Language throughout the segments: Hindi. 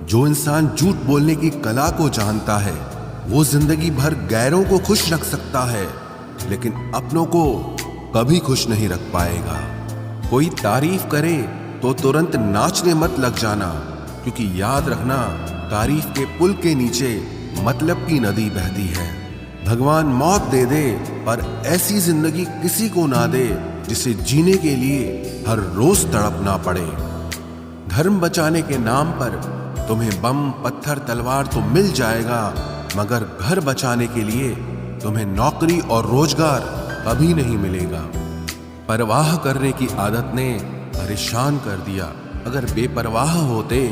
जो इंसान झूठ बोलने की कला को जानता है वो जिंदगी भर गैरों को खुश रख सकता है, लेकिन अपनों को कभी खुश नहीं रख पाएगा। कोई तारीफ करे तो तुरंत नाचने मत लग जाना, क्योंकि याद रखना तारीफ के पुल के नीचे मतलब की नदी बहती है। भगवान मौत दे दे पर ऐसी जिंदगी किसी को ना दे जिसे जीने के लिए हर रोज तड़पना पड़े। धर्म बचाने के नाम पर तुम्हें बम पत्थर तलवार तो मिल जाएगा, मगर घर बचाने के लिए तुम्हें नौकरी और रोजगार कभी नहीं मिलेगा। परवाह करने की आदत ने परेशान कर दिया। अगर बेपरवाह होते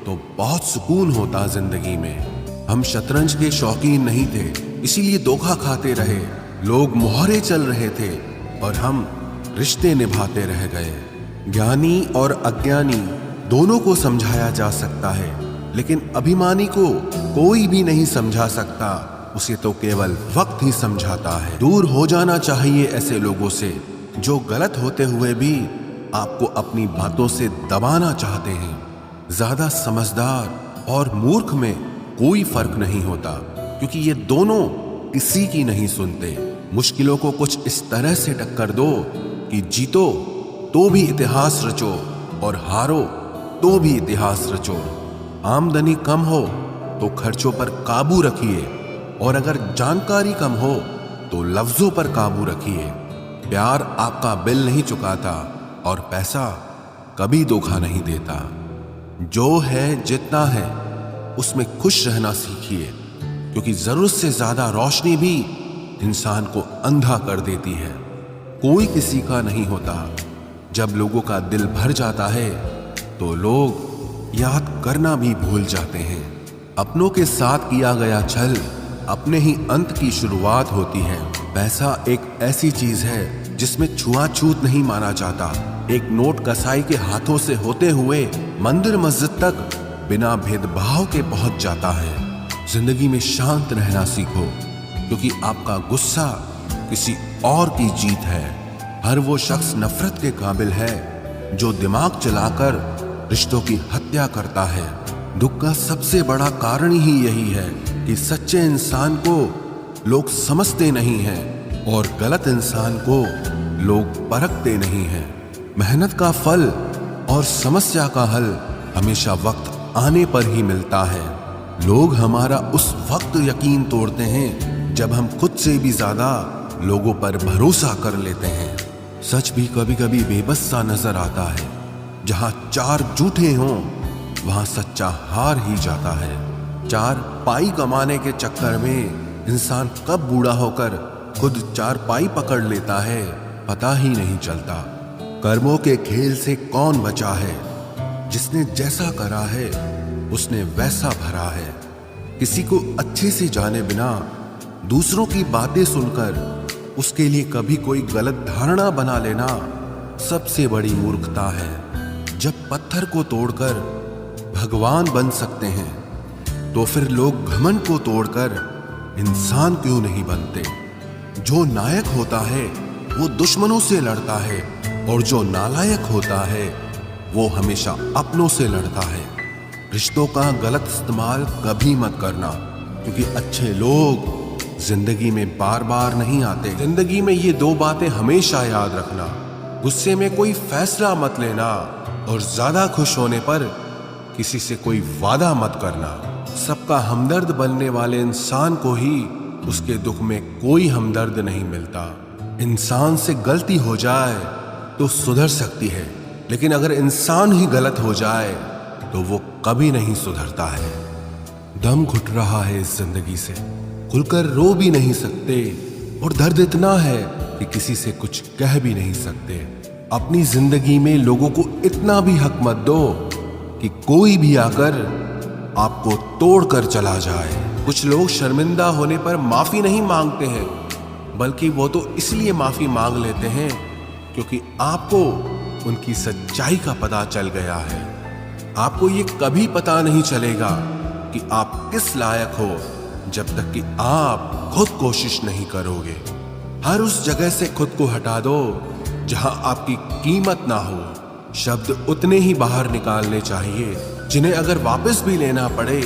तो बहुत सुकून होता जिंदगी में। हम शतरंज के शौकीन नहीं थे, इसीलिए धोखा खाते रहे। लोग मोहरे चल रहे थे और हम रिश्ते निभाते रह गए। ज्ञानी और अज्ञानी दोनों को समझाया जा सकता है, लेकिन अभिमानी को कोई भी नहीं समझा सकता। उसे तो केवल वक्त ही समझाता है। दूर हो जाना चाहिए ऐसे लोगों से जो गलत होते हुए भी आपको अपनी बातों से दबाना चाहते हैं। ज्यादा समझदार और मूर्ख में कोई फर्क नहीं होता, क्योंकि ये दोनों किसी की नहीं सुनते। मुश्किलों को कुछ इस तरह से टक्कर दो कि जीतो तो भी इतिहास रचो और हारो तो भी इतिहास रचो। आमदनी कम हो तो खर्चों पर काबू रखिए, और अगर जानकारी कम हो तो लफ्जों पर काबू रखिए। प्यार आपका बिल नहीं चुकाता और पैसा कभी धोखा नहीं देता। जो है जितना है उसमें खुश रहना सीखिए, क्योंकि जरूरत से ज्यादा रोशनी भी इंसान को अंधा कर देती है। कोई किसी का नहीं होता। जब लोगों का दिल भर जाता है तो लोग याद करना भी भूल जाते हैं। अपनों के साथ किया गया छल अपने ही अंत की शुरुआत होती है। पैसा एक ऐसी चीज है जिसमें छुआछूत नहीं माना जाता। एक नोट कसाई के हाथों से होते हुए मंदिर मस्जिद तक बिना भेदभाव के पहुंच जाता है। जिंदगी में शांत रहना सीखो, क्योंकि आपका गुस्सा किसी और की जीत है। हर वो शख्स नफरत के काबिल है जो दिमाग चलाकर रिश्तों की हत्या करता है। दुख का सबसे बड़ा कारण ही यही है कि सच्चे इंसान को लोग समझते नहीं हैं और गलत इंसान को लोग परखते नहीं हैं। मेहनत का फल और समस्या का हल हमेशा वक्त आने पर ही मिलता है। लोग हमारा उस वक्त यकीन तोड़ते हैं जब हम खुद से भी ज्यादा लोगों पर भरोसा कर लेते हैं। सच भी कभी कभी बेबस सा नजर आता है। जहां चार झूठे हों वहां सच्चा हार ही जाता है। चार पाई कमाने के चक्कर में इंसान कब बूढ़ा होकर खुद चार पाई पकड़ लेता है पता ही नहीं चलता। कर्मों के खेल से कौन बचा है? जिसने जैसा करा है उसने वैसा भरा है। किसी को अच्छे से जाने बिना दूसरों की बातें सुनकर उसके लिए कभी कोई गलत धारणा बना लेना सबसे बड़ी मूर्खता है। जब पत्थर को तोड़कर भगवान बन सकते हैं तो फिर लोग घमंड को तोड़कर इंसान क्यों नहीं बनते? जो नायक होता है वो दुश्मनों से लड़ता है, और जो नालायक होता है वो हमेशा अपनों से लड़ता है। रिश्तों का गलत इस्तेमाल कभी मत करना, क्योंकि अच्छे लोग जिंदगी में बार बार नहीं आते। जिंदगी में ये दो बातें हमेशा याद रखना। गुस्से में कोई फैसला मत लेना, और ज्यादा खुश होने पर किसी से कोई वादा मत करना। सबका हमदर्द बनने वाले इंसान को ही उसके दुख में कोई हमदर्द नहीं मिलता। इंसान से गलती हो जाए तो सुधर सकती है, लेकिन अगर इंसान ही गलत हो जाए तो वो कभी नहीं सुधरता है। दम घुट रहा है इस जिंदगी से, खुलकर रो भी नहीं सकते, और दर्द इतना है कि किसी से कुछ कह भी नहीं सकते। अपनी जिंदगी में लोगों को इतना भी हक मत दो कि कोई भी आकर आपको तोड़कर चला जाए। कुछ लोग शर्मिंदा होने पर माफी नहीं मांगते हैं, बल्कि वो तो इसलिए माफी मांग लेते हैं क्योंकि आपको उनकी सच्चाई का पता चल गया है। आपको ये कभी पता नहीं चलेगा कि आप किस लायक हो जब तक कि आप खुद कोशिश नहीं करोगे। हर उस जगह से खुद को हटा दो जहां आपकी कीमत ना हो। शब्द उतने ही बाहर निकालने चाहिए जिन्हें अगर वापस भी लेना पड़े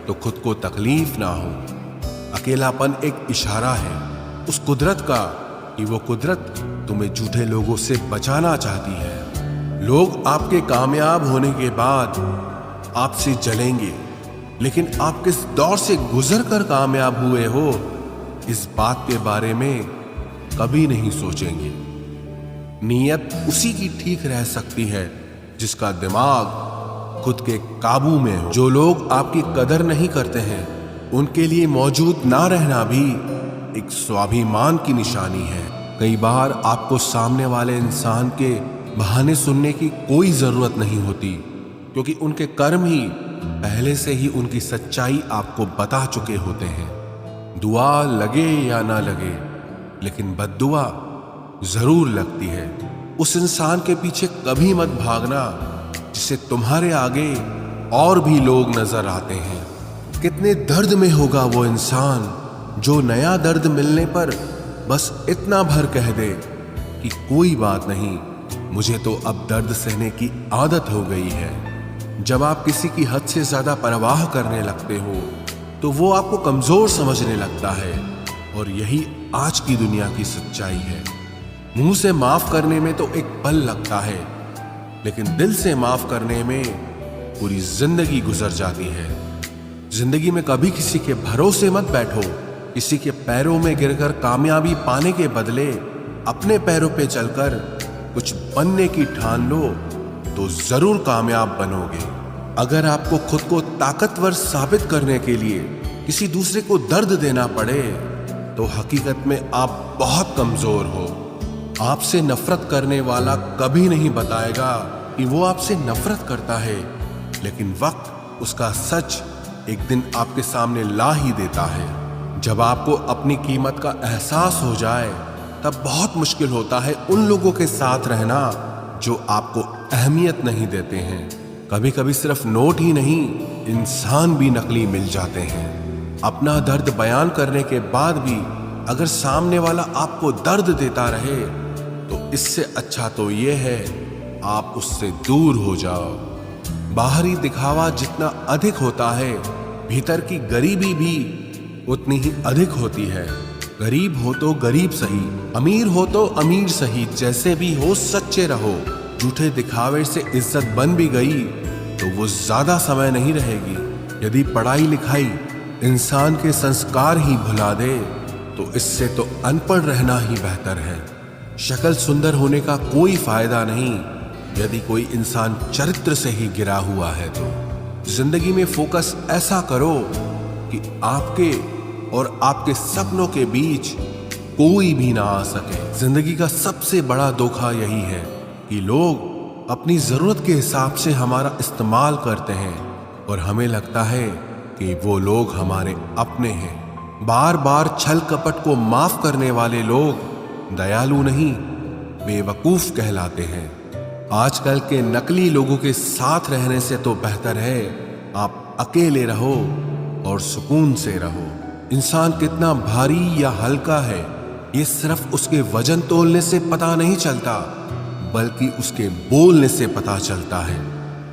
तो खुद को तकलीफ ना हो। अकेलापन एक इशारा है उस कुदरत का कि वो कुदरत तुम्हें झूठे लोगों से बचाना चाहती है। लोग आपके कामयाब होने के बाद आपसे जलेंगे, लेकिन आप किस दौर से गुजर कर कामयाब हुए हो इस बात के बारे में कभी नहीं सोचेंगे। नीयत उसी की ठीक रह सकती है जिसका दिमाग खुद के काबू में हो। जो लोग आपकी कदर नहीं करते हैं उनके लिए मौजूद ना रहना भी एक स्वाभिमान की निशानी है। कई बार आपको सामने वाले इंसान के बहाने सुनने की कोई जरूरत नहीं होती, क्योंकि उनके कर्म ही पहले से ही उनकी सच्चाई आपको बता चुके होते हैं। दुआ लगे या ना लगे, लेकिन बद्दुआ जरूर लगती है। उस इंसान के पीछे कभी मत भागना जिसे तुम्हारे आगे और भी लोग नजर आते हैं। कितने दर्द में होगा वो इंसान जो नया दर्द मिलने पर बस इतना भर कह दे कि कोई बात नहीं, मुझे तो अब दर्द सहने की आदत हो गई है। जब आप किसी की हद से ज्यादा परवाह करने लगते हो तो वो आपको कमजोर समझने लगता है, और यही आज की दुनिया की सच्चाई है। मुंह से माफ करने में तो एक पल लगता है, लेकिन दिल से माफ करने में पूरी जिंदगी गुजर जाती है। जिंदगी में कभी किसी के भरोसे मत बैठो। किसी के पैरों में गिरकर कामयाबी पाने के बदले अपने पैरों पे चलकर कुछ बनने की ठान लो तो जरूर कामयाब बनोगे। अगर आपको खुद को ताकतवर साबित करने के लिए किसी दूसरे को दर्द देना पड़े तो हकीकत में आप बहुत कमजोर हो। आपसे नफरत करने वाला कभी नहीं बताएगा कि वो आपसे नफरत करता है, लेकिन वक्त उसका सच एक दिन आपके सामने ला ही देता है। जब आपको अपनी कीमत का एहसास हो जाए तब बहुत मुश्किल होता है उन लोगों के साथ रहना जो आपको अहमियत नहीं देते हैं। कभी कभी सिर्फ नोट ही नहीं, इंसान भी नकली मिल जाते हैं। अपना दर्द बयान करने के बाद भी अगर सामने वाला आपको दर्द देता रहे तो इससे अच्छा तो ये है आप उससे दूर हो जाओ। बाहरी दिखावा जितना अधिक होता है, भीतर की गरीबी भी उतनी ही अधिक होती है। गरीब हो तो गरीब सही, अमीर हो तो अमीर सही, जैसे भी हो सच्चे रहो। झूठे दिखावे से इज्जत बन भी गई तो वो ज्यादा समय नहीं रहेगी। यदि पढ़ाई लिखाई इंसान के संस्कार ही भुला दे तो इससे तो अनपढ़ रहना ही बेहतर है। शक्ल सुंदर होने का कोई फायदा नहीं यदि कोई इंसान चरित्र से ही गिरा हुआ है। तो जिंदगी में फोकस ऐसा करो कि आपके और आपके सपनों के बीच कोई भी ना आ सके। जिंदगी का सबसे बड़ा धोखा यही है कि लोग अपनी जरूरत के हिसाब से हमारा इस्तेमाल करते हैं और हमें लगता है कि वो लोग हमारे अपने हैं। बार बार छल कपट को माफ करने वाले लोग दयालु नहीं, बेवकूफ कहलाते हैं। आजकल के नकली लोगों के साथ रहने से तो बेहतर है आप अकेले रहो और सुकून से रहो। इंसान कितना भारी या हल्का है ये सिर्फ उसके वजन तोलने से पता नहीं चलता, बल्कि उसके बोलने से पता चलता है।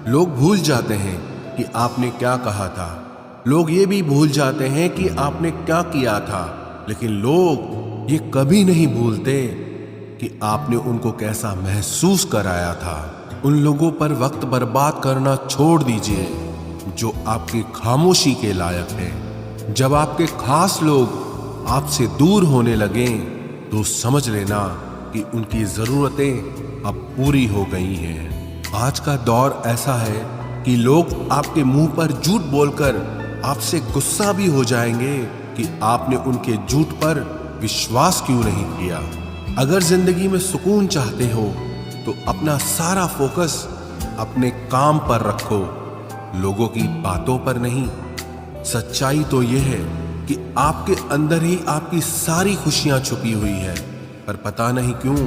लोग भूल जाते हैं कि आपने क्या कहा था, लोग ये भी भूल जाते हैं कि आपने क्या किया था, लेकिन लोग ये कभी नहीं भूलते कि आपने उनको कैसा महसूस कराया था। उन लोगों पर वक्त बर्बाद करना छोड़ दीजिए जो आपकी खामोशी के लायक है। जब आपके खास लोग आपसे दूर होने लगें तो समझ लेना कि उनकी जरूरतें अब पूरी हो गई हैं। आज का दौर ऐसा है कि लोग आपके मुंह पर झूठ बोलकर आपसे गुस्सा भी हो जाएंगे कि आपने उनके झूठ पर विश्वास क्यों नहीं किया। अगर जिंदगी में सुकून चाहते हो तो अपना सारा फोकस अपने काम पर रखो, लोगों की बातों पर नहीं। सच्चाई तो यह है कि आपके अंदर ही आपकी सारी खुशियां छुपी हुई है, पर पता नहीं क्यों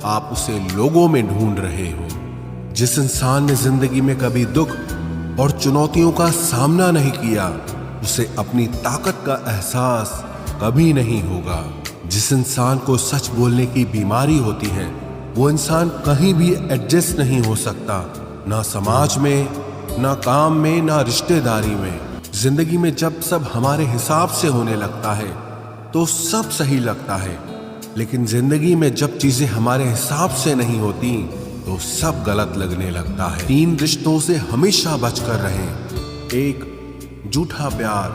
आप उसे लोगों में ढूंढ रहे हो। जिस इंसान ने जिंदगी में कभी दुख और चुनौतियों का सामना नहीं किया, उसे अपनी ताकत का एहसास कभी नहीं होगा। जिस इंसान को सच बोलने की बीमारी होती है, वो इंसान कहीं भी एडजस्ट नहीं हो सकता, ना समाज में, ना काम में ना रिश्तेदारी में। जिंदगी में जब सब हमारे हिसाब से होने लगता है तो सब सही लगता है, लेकिन जिंदगी में जब चीजें हमारे हिसाब से नहीं होती तो सब गलत लगने लगता है। 3 रिश्तों से हमेशा बचकर रहें। 1 झूठा प्यार,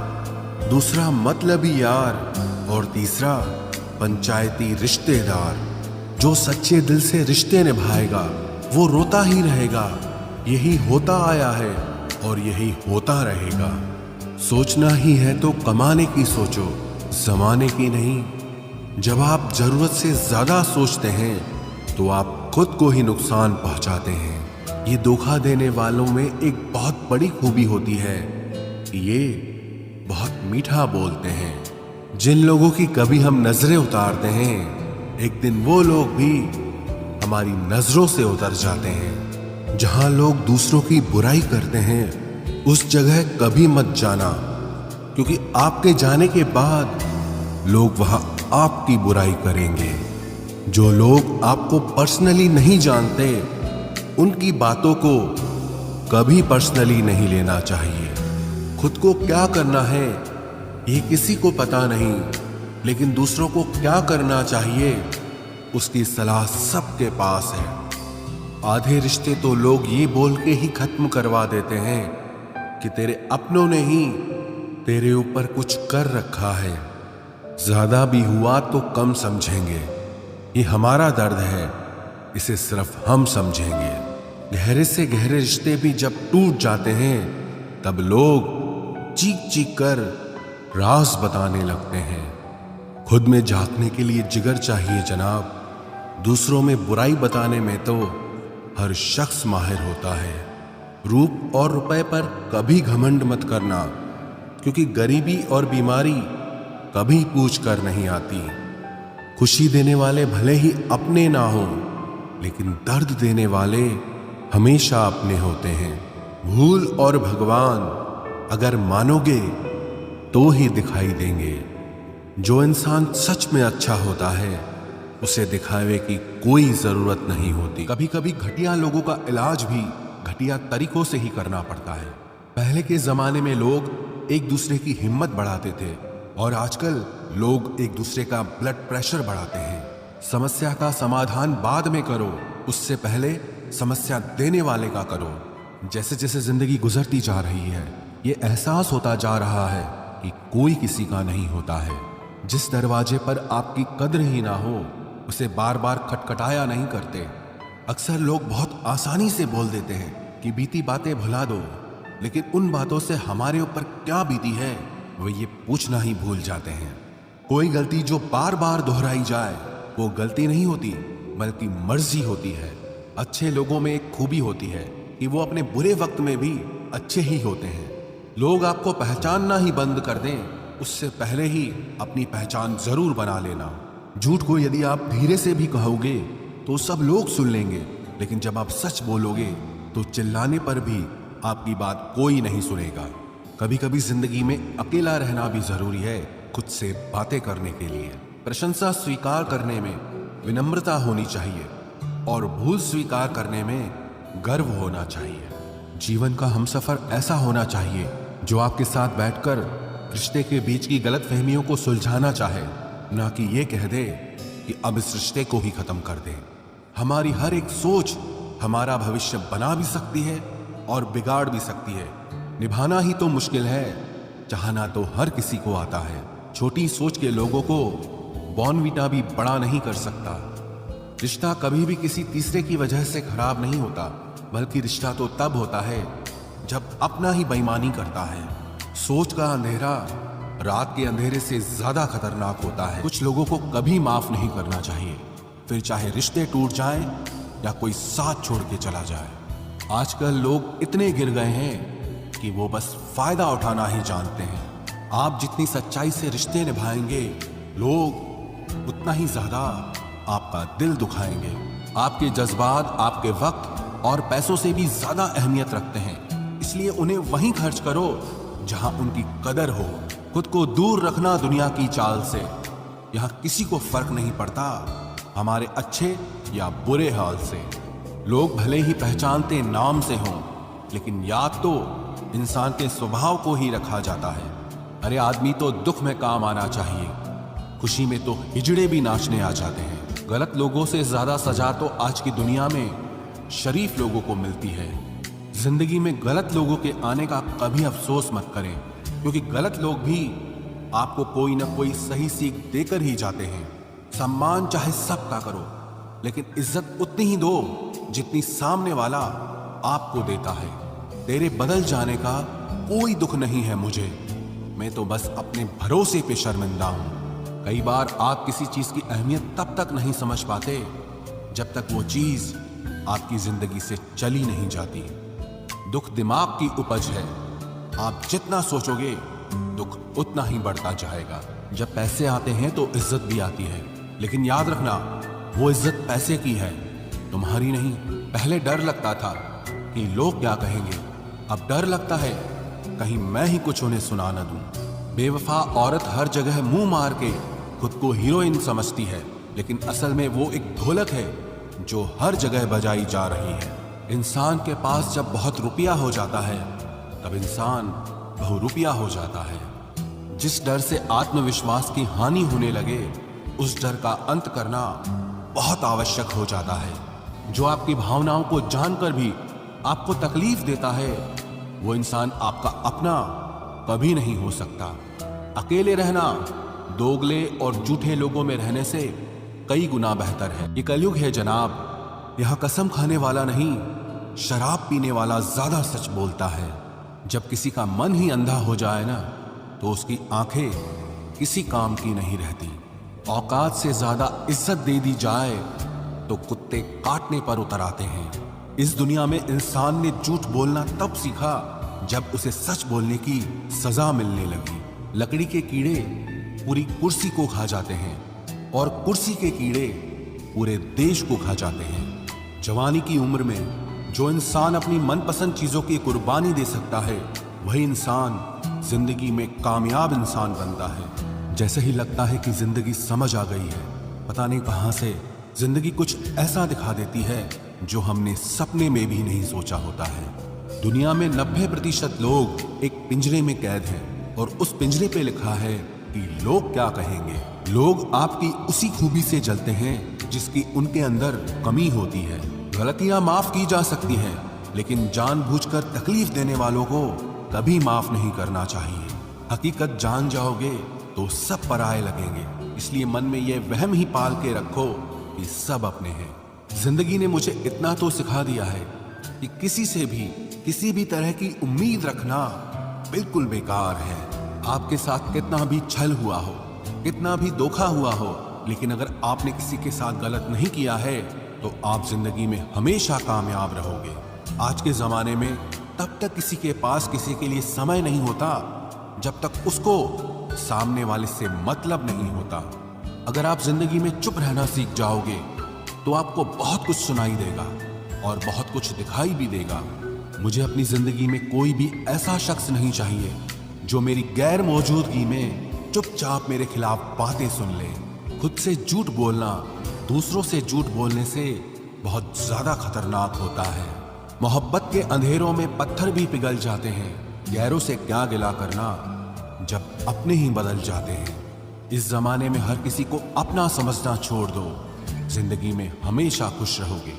दूसरा मतलबी यार और तीसरा पंचायती रिश्तेदार। जो सच्चे दिल से रिश्ते निभाएगा वो रोता ही रहेगा। यही होता आया है और यही होता रहेगा। सोचना ही है तो कमाने की सोचो, जमाने की नहीं। जब आप जरूरत से ज्यादा सोचते हैं तो आप खुद को ही नुकसान पहुंचाते हैं। ये धोखा देने वालों में एक बहुत बड़ी खूबी होती है कि ये बहुत मीठा बोलते हैं। जिन लोगों की कभी हम नजरें उतारते हैं, एक दिन वो लोग भी हमारी नजरों से उतर जाते हैं। जहां लोग दूसरों की बुराई करते हैं उस जगह कभी मत जाना, क्योंकि आपके जाने के बाद लोग वहां आपकी बुराई करेंगे। जो लोग आपको पर्सनली नहीं जानते उनकी बातों को कभी पर्सनली नहीं लेना चाहिए। खुद को क्या करना है ये किसी को पता नहीं, लेकिन दूसरों को क्या करना चाहिए उसकी सलाह सबके पास है। आधे रिश्ते तो लोग ये बोल के ही खत्म करवा देते हैं कि तेरे अपनों ने ही तेरे ऊपर कुछ कर रखा है। ज्यादा भी हुआ तो कम समझेंगे। ये हमारा दर्द है, इसे सिर्फ हम समझेंगे। गहरे से गहरे रिश्ते भी जब टूट जाते हैं तब लोग चीख चीख कर राज बताने लगते हैं। खुद में झांकने के लिए जिगर चाहिए जनाब। दूसरों में बुराई बताने में तो हर शख्स माहिर होता है। रूप और रुपए पर कभी घमंड मत करना, क्योंकि गरीबी और बीमारी कभी पूछ कर नहीं आती। खुशी देने वाले भले ही अपने ना हो, लेकिन दर्द देने वाले हमेशा अपने होते हैं। भूल और भगवान अगर मानोगे तो ही दिखाई देंगे। जो इंसान सच में अच्छा होता है उसे दिखावे की कोई जरूरत नहीं होती। कभी कभी घटिया लोगों का इलाज भी घटिया तरीकों से ही करना पड़ता है। पहले के जमाने में लोग एक दूसरे की हिम्मत बढ़ाते थे और आजकल लोग एक दूसरे का ब्लड प्रेशर बढ़ाते हैं। समस्या का समाधान बाद में करो, उससे पहले समस्या देने वाले का करो। जैसे जैसे जिंदगी गुजरती जा रही है ये एहसास होता जा रहा है कि कोई किसी का नहीं होता है। जिस दरवाजे पर आपकी कद्र ही ना हो उसे बार बार खटखटाया नहीं करते। अक्सर लोग बहुत आसानी से बोल देते हैं कि बीती बातें भुला दो, लेकिन उन बातों से हमारे ऊपर क्या बीती है वो ये पूछना ही भूल जाते हैं। कोई गलती जो बार बार दोहराई जाए वो गलती नहीं होती, बल्कि मर्जी होती है। अच्छे लोगों में एक खूबी होती है कि वो अपने बुरे वक्त में भी अच्छे ही होते हैं। लोग आपको पहचानना ही बंद कर दें उससे पहले ही अपनी पहचान जरूर बना लेना। झूठ को यदि आप धीरे से भी कहोगे तो सब लोग सुन लेंगे, लेकिन जब आप सच बोलोगे तो चिल्लाने पर भी आपकी बात कोई नहीं सुनेगा। कभी कभी जिंदगी में अकेला रहना भी जरूरी है खुद से बातें करने के लिए। प्रशंसा स्वीकार करने में विनम्रता होनी चाहिए और भूल स्वीकार करने में गर्व होना चाहिए। जीवन का हमसफर ऐसा होना चाहिए जो आपके साथ बैठकर रिश्ते के बीच की गलतफहमियों को सुलझाना चाहे, ना कि ये कह दे कि अब इस रिश्ते को ही खत्म कर दे। हमारी हर एक सोच हमारा भविष्य बना भी सकती है और बिगाड़ भी सकती है। निभाना ही तो मुश्किल है, चाहना तो हर किसी को आता है। छोटी सोच के लोगों को बॉर्नवीटा भी बड़ा नहीं कर सकता। रिश्ता कभी भी किसी तीसरे की वजह से खराब नहीं होता, बल्कि रिश्ता तो तब होता है जब अपना ही बेईमानी करता है। सोच का अंधेरा रात के अंधेरे से ज्यादा खतरनाक होता है। कुछ लोगों को कभी माफ नहीं करना चाहिए, फिर चाहे रिश्ते टूट जाएं या कोई साथ छोड़ के चला जाए। आजकल लोग इतने गिर गए हैं कि वो बस फायदा उठाना ही जानते हैं। आप जितनी सच्चाई से रिश्ते निभाएंगे, लोग उतना ही ज्यादा आपका दिल दुखाएंगे। आपके जज्बात आपके वक्त और पैसों से भी ज्यादा अहमियत रखते हैं, इसलिए उन्हें वहीं खर्च करो जहां उनकी कदर हो। खुद को दूर रखना दुनिया की चाल से। यहां किसी को फर्क नहीं पड़ता हमारे अच्छे या बुरे हाल से। लोग भले ही पहचानते नाम से हों, लेकिन याद तो इंसान के स्वभाव को ही रखा जाता है। अरे आदमी तो दुख में काम आना चाहिए, खुशी में तो हिजड़े भी नाचने आ जाते हैं। गलत लोगों से ज्यादा सजा तो आज की दुनिया में शरीफ लोगों को मिलती है। जिंदगी में गलत लोगों के आने का कभी अफसोस मत करें, क्योंकि गलत लोग भी आपको कोई ना कोई सही सीख देकर ही जाते हैं। सम्मान चाहे सबका करो, लेकिन इज्जत उतनी ही दो जितनी सामने वाला आपको देता है। तेरे बदल जाने का कोई दुख नहीं है मुझे, मैं तो बस अपने भरोसे पे शर्मिंदा हूं। कई बार आप किसी चीज की अहमियत तब तक नहीं समझ पाते जब तक वो चीज आपकी जिंदगी से चली नहीं जाती। दुख दिमाग की उपज है, आप जितना सोचोगे दुख उतना ही बढ़ता जाएगा। जब पैसे आते हैं तो इज्जत भी आती है, लेकिन याद रखना वो इज्जत पैसे की है, तुम्हारी नहीं। पहले डर लगता था कि लोग क्या कहेंगे, अब डर लगता है कहीं मैं ही कुछ उन्हें सुना न दूं। बेवफा औरत हर जगह मुंह मार के खुद को हीरोइन समझती है, लेकिन असल में वो एक ढोलक है जो हर जगह बजाई जा रही है। इंसान के पास जब बहुत रुपया हो जाता है तब इंसान बहुरुपया हो जाता है। जिस डर से आत्मविश्वास की हानि होने लगे, उस डर का अंत करना बहुत आवश्यक हो जाता है। जो आपकी भावनाओं को जानकर भी आपको तकलीफ देता है, वो इंसान आपका अपना कभी नहीं हो सकता। अकेले रहना दोगले और झूठे लोगों में रहने से कई गुना बेहतर है। ये कलयुग है जनाब, यह कसम खाने वाला नहीं, शराब पीने वाला ज्यादा सच बोलता है। जब किसी का मन ही अंधा हो जाए ना, तो उसकी आंखें किसी काम की नहीं रहती। औकात से ज्यादा इज्जत दे दी जाए तो कुत्ते काटने पर उतर आते हैं। इस दुनिया में इंसान ने झूठ बोलना तब सीखा जब उसे सच बोलने की सजा मिलने लगी। लकड़ी के कीड़े पूरी कुर्सी को खा जाते हैं और कुर्सी के कीड़े पूरे देश को खा जाते हैं। जवानी की उम्र में जो इंसान अपनी मनपसंद चीजों की कुर्बानी दे सकता है, वही इंसान जिंदगी में कामयाब इंसान बनता है। जैसे ही लगता है कि जिंदगी समझ आ गई है, पता नहीं कहां से जिंदगी कुछ ऐसा दिखा देती है जो हमने सपने में भी नहीं सोचा होता है। दुनिया में 90% लोग एक पिंजरे में कैद हैं और उस पिंजरे पे लिखा है कि लोग क्या कहेंगे। लोग आपकी उसी खूबी से जलते हैं जिसकी उनके अंदर कमी होती है। गलतियां माफ की जा सकती हैं, लेकिन जानबूझकर तकलीफ देने वालों को कभी माफ नहीं करना चाहिए। हकीकत जान जाओगे तो सब पराये लगेंगे, इसलिए मन में यह वहम ही पाल के रखो कि सब अपने हैं। जिंदगी ने मुझे इतना तो सिखा दिया है कि किसी से भी किसी भी तरह की उम्मीद रखना बिल्कुल बेकार है। आपके साथ कितना भी छल हुआ हो, कितना भी धोखा हुआ हो, लेकिन अगर आपने किसी के साथ गलत नहीं किया है तो आप जिंदगी में हमेशा कामयाब रहोगे। आज के जमाने में तब तक किसी के पास किसी के लिए समय नहीं होता जब तक उसको सामने वाले से मतलब नहीं होता। अगर आप जिंदगी में चुप रहना सीख जाओगे तो आपको बहुत कुछ सुनाई देगा और बहुत कुछ दिखाई भी देगा। मुझे अपनी जिंदगी में कोई भी ऐसा शख्स नहीं चाहिए जो मेरी गैर मौजूदगी में चुपचाप मेरे खिलाफ बातें सुन ले। खुद से झूठ बोलना दूसरों से झूठ बोलने से बहुत ज्यादा खतरनाक होता है। मोहब्बत के अंधेरों में पत्थर भी पिघल जाते हैं, गैरों से क्या गिला करना जब अपने ही बदल जाते हैं। इस जमाने में हर किसी को अपना समझना छोड़ दो, जिंदगी में हमेशा खुश रहोगे।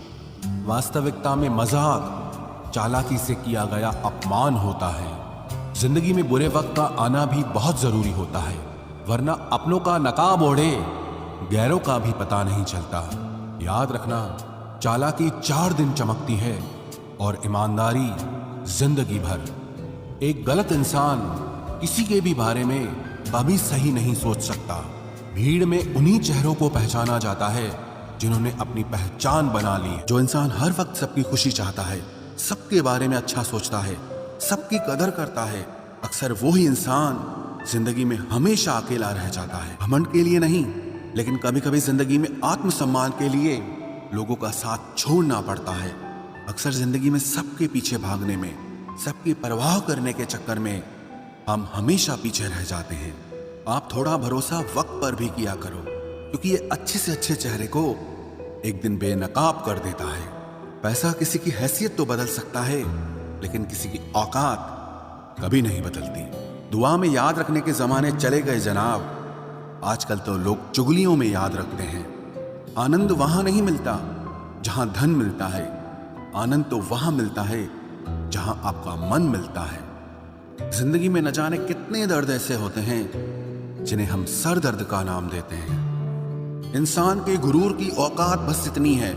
वास्तविकता में मजाक चालाकी से किया गया अपमान होता है। जिंदगी में बुरे वक्त का आना भी बहुत जरूरी होता है, वरना अपनों का नकाब ओढ़े गैरों का भी पता नहीं चलता। याद रखना, चालाकी 4 दिन चमकती है और ईमानदारी जिंदगी भर। एक गलत इंसान किसी के भी बारे में कभी सही नहीं सोच सकता। भीड़ में उन्हीं चेहरों को पहचाना जाता है जिन्होंने अपनी पहचान बना ली है। जो इंसान हर वक्त सबकी खुशी चाहता है, सबके बारे में अच्छा सोचता है, सबकी कदर करता है, अक्सर वो ही इंसान जिंदगी में हमेशा अकेला रह जाता है। घमंड के लिए नहीं, लेकिन कभी कभी जिंदगी में आत्मसम्मान के लिए लोगों का साथ छोड़ना पड़ता है। अक्सर जिंदगी में सबके पीछे भागने में, सबकी परवाह करने के चक्कर में हम हमेशा पीछे रह जाते हैं। आप थोड़ा भरोसा वक्त पर भी किया करो, क्योंकि ये अच्छे से अच्छे चेहरे को एक दिन बेनकाब कर देता है। पैसा किसी की हैसियत तो बदल सकता है, लेकिन किसी की औकात कभी नहीं बदलती। दुआ में याद रखने के जमाने चले गए जनाब, आजकल तो लोग चुगलियों में याद रखते हैं। आनंद वहां नहीं मिलता जहां धन मिलता है, आनंद तो वहां मिलता है जहां आपका मन मिलता है। जिंदगी में न जाने कितने दर्द ऐसे होते हैं जिन्हें हम सर दर्द का नाम देते हैं। इंसान के गुरूर की औकात बस इतनी है,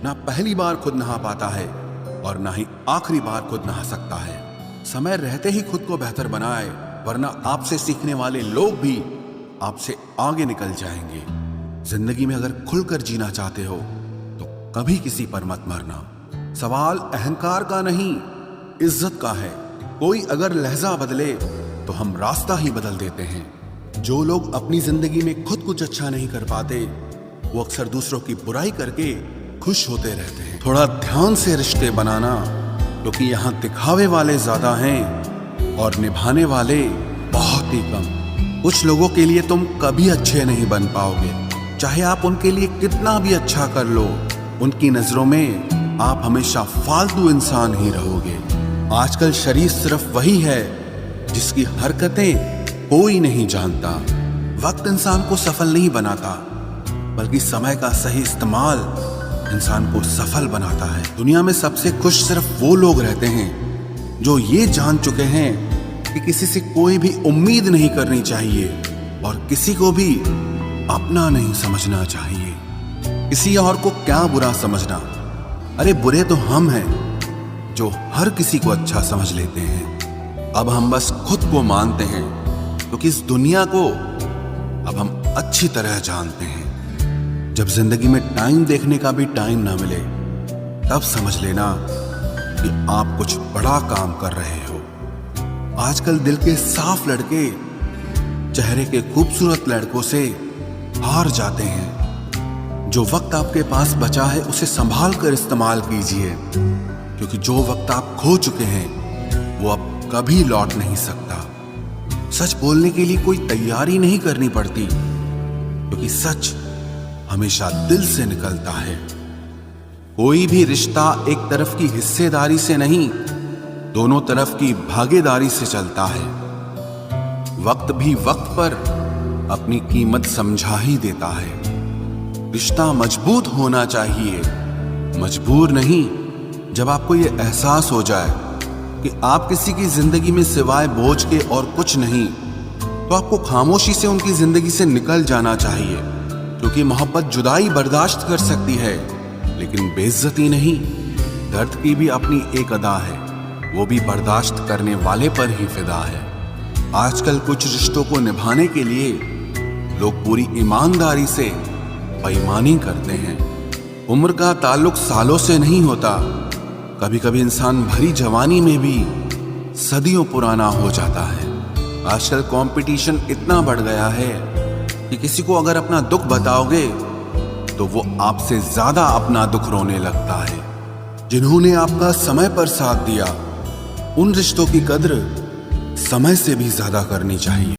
ना पहली बार खुद नहा पाता है और ना ही आखिरी बार खुद नहा सकता है। समय रहते ही खुद को बेहतर बनाए, वरना आपसे सीखने वाले लोग भी आपसे आगे निकल जाएंगे। जिंदगी में अगर खुलकर जीना चाहते हो तो कभी किसी पर मत मरना। सवाल अहंकार का नहीं, इज्जत का है। कोई अगर लहजा बदले तो हम रास्ता ही बदल देते हैं। जो लोग अपनी जिंदगी में खुद कुछ अच्छा नहीं कर पाते, वो अक्सर दूसरों की बुराई करके खुश होते रहते हैं। थोड़ा ध्यान से रिश्ते बनाना, क्योंकि यहाँ दिखावे वाले ज्यादा हैं और निभाने वाले बहुत ही कम। कुछ लोगों के लिए तुम कभी अच्छे नहीं बन पाओगे, चाहे आप उनके लिए कितना भी अच्छा कर लो। उनकी नजरों में आप हमेशा फालतू इंसान ही रहोगे। आजकल शरीफ सिर्फ वही है जिसकी हरकतें कोई नहीं जानता। वक्त इंसान को सफल नहीं बनाता, बल्कि समय का सही इस्तेमाल इंसान को सफल बनाता है। दुनिया में सबसे खुश सिर्फ वो लोग रहते हैं जो ये जान चुके हैं कि किसी से कोई भी उम्मीद नहीं करनी चाहिए और किसी को भी अपना नहीं समझना चाहिए। किसी और को क्या बुरा समझना, अरे बुरे तो हम हैं जो हर किसी को अच्छा समझ लेते हैं। अब हम बस खुद को मानते हैं, क्योंकि इस दुनिया को अब हम अच्छी तरह जानते हैं। जब जिंदगी में टाइम देखने का भी टाइम ना मिले, तब समझ लेना कि आप कुछ बड़ा काम कर रहे हो। आजकल दिल के साफ लड़के चेहरे के खूबसूरत लड़कों से हार जाते हैं। जो वक्त आपके पास बचा है उसे संभाल कर इस्तेमाल कीजिए, क्योंकि जो वक्त आप खो चुके हैं वो अब कभी लौट नहीं सकता। सच बोलने के लिए कोई तैयारी नहीं करनी पड़ती, क्योंकि सच हमेशा दिल से निकलता है। कोई भी रिश्ता एक तरफ की हिस्सेदारी से नहीं, दोनों तरफ की भागीदारी से चलता है। वक्त भी वक्त पर अपनी कीमत समझा ही देता है। रिश्ता मजबूत होना चाहिए, मजबूर नहीं। जब आपको यह एहसास हो जाए कि आप किसी की जिंदगी में सिवाय बोझ के और कुछ नहीं, तो आपको खामोशी से उनकी जिंदगी से निकल जाना चाहिए, क्योंकि मोहब्बत जुदाई बर्दाश्त कर सकती है, लेकिन बेइज्जती नहीं। दर्द की भी अपनी एक अदा है, वो भी बर्दाश्त करने वाले पर ही फिदा है। आजकल कुछ रिश्तों को निभाने के लिए लोग पूरी ईमानदारी से बेईमानी करते हैं। उम्र का ताल्लुक सालों से नहीं होता, कभी कभी इंसान भरी जवानी में भी सदियों पुराना हो जाता है। आजकल कंपटीशन इतना बढ़ गया है कि किसी को अगर अपना दुख बताओगे तो वो आपसे ज्यादा अपना दुख रोने लगता है। जिन्होंने आपका समय पर साथ दिया, उन रिश्तों की कद्र समय से भी ज्यादा करनी चाहिए।